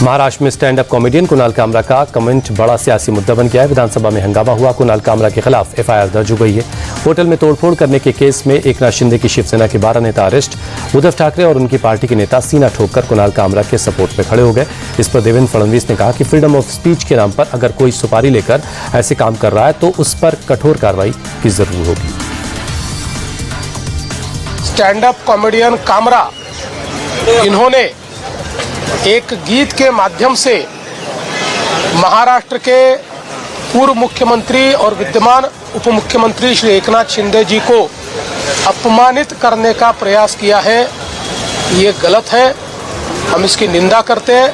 महाराष्ट्र में stand up comedian Kunal Kamra का comment बड़ा सियासी मुद्दा बन गया है। विधानसभा में हंगामा हुआ। कुणाल कामरा के खिलाफ एफआईआर दर्ज हो गई है। होटल में तोड़फोड़ करने के केस में एकनाथ शिंदे की शिवसेना के 12 नेता अरेस्ट। उद्धव ठाकरे और उनकी पार्टी के नेता सीना ठोककर कुणाल कामरा के सपोर्ट में खड़े हो गए। इस पर देवेंद्र फडणवीस ने कहा कि फ्रीडम ऑफ स्पीच के नाम पर अगर कोई सुपारी लेकर ऐसे काम कर रहा है तो उस पर कठोर कार्रवाई की जरूरत होगी। स्टैंड अप कॉमेडियन कामरा इन्होंने एक गीत के माध्यम से महाराष्ट्र के पूर्व मुख्यमंत्री और विद्यमान उप मुख्यमंत्री श्री एकनाथ शिंदे जी को अपमानित करने का प्रयास किया है। ये गलत है, हम इसकी निंदा करते हैं।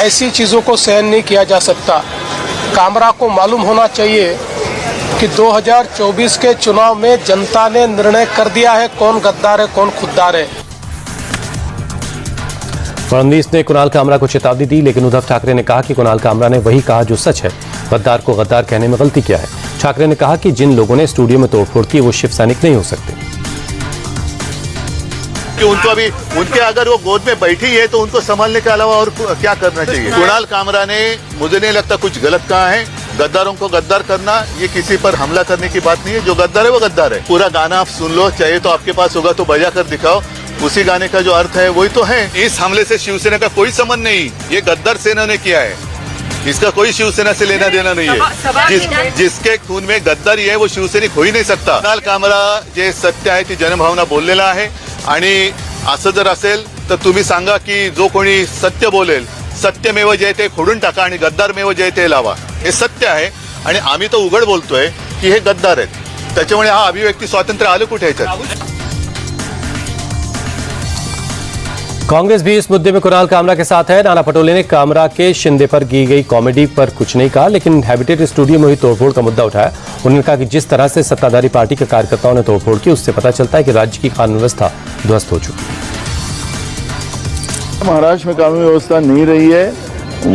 ऐसी चीज़ों को सहन नहीं किया जा सकता। कामरा को मालूम होना चाहिए कि 2024 के चुनाव में जनता ने निर्णय कर दिया है कौन गद्दार है कौन खुददार है। फडणवीस ने कुणाल कामरा को चेतावनी दी, लेकिन उद्धव ठाकरे ने कहा कि कुणाल कामरा ने वही कहा जो सच है। गद्दार को गद्दार कहने में गलती क्या है। ठाकरे ने कहा कि जिन लोगों ने स्टूडियो में तोड़फोड़ की वो शिव सैनिक नहीं हो सकते। कि उनको अभी उनके अगर वो गोद में बैठी है तो उनको संभालने के अलावा और क्या करना चाहिए। कुणाल कामरा ने मुझे नहीं लगता कुछ गलत कहा है। गद्दारों को गद्दार करना ये किसी पर हमला करने की बात नहीं है। जो गद्दार है वो गद्दार है। पूरा गाना आप सुन लो, चाहिए तो आपके पास होगा तो बजा कर दिखाओ। उसी गाने का जो अर्थ है वही तो है। इस हमले से शिवसेना का कोई संबंध नहीं, ये गद्दार सेना ने किया है। इसका कोई शिवसेना से लेना देना नहीं है। जिसके खून में गद्दारी है वो शिवसैनिक हो ही नहीं सकता। कुणाल कामरा जे सत्य आहे ती जनभावना बोललेला आहे आणि असं जर असेल तर तुम्ही सांगा की जो कोणी सत्य बोलेल सत्यमेव जयते खोडून टाका आणि गद्दारमेव जयते लावा। हे सत्य आहे आणि आम्ही तो उघड बोलतोय की हे गद्दार आहेत। त्याच्यामुळे हा अभिव्यक्ती स्वातंत्र्य आलं कुठे ह्याच्यात। कांग्रेस भी इस मुद्दे में कुणाल कामरा के साथ है। नाना पटोले ने कामरा के शिंदे पर की गई कॉमेडी पर कुछ नहीं कहा, लेकिन हैबिटेट स्टूडियो में हुई तोड़फोड़ का मुद्दा उठाया। उन्होंने कहा कि जिस तरह से सत्ताधारी पार्टी के कार्यकर्ताओं ने तोड़फोड़ की उससे पता चलता है कि राज्य की कानून व्यवस्था ध्वस्त हो चुकी है। महाराष्ट्र में कानून व्यवस्था नहीं रही है,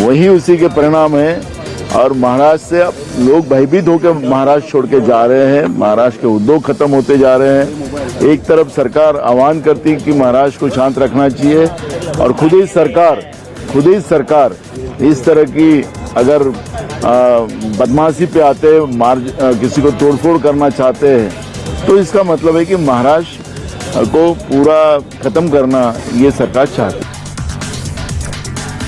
वही उसी के परिणाम है। और महाराष्ट्र से अब लोग भयभीत होकर महाराष्ट्र छोड़ के जा रहे हैं। महाराष्ट्र के उद्योग खत्म होते जा रहे हैं। एक तरफ सरकार आह्वान करती कि महाराष्ट्र को शांत रखना चाहिए और खुद ही सरकार इस तरह की अगर बदमाशी पे आते किसी को तोड़फोड़ करना चाहते हैं तो इसका मतलब है कि महाराष्ट्र को पूरा खत्म करना ये सरकार चाहती है।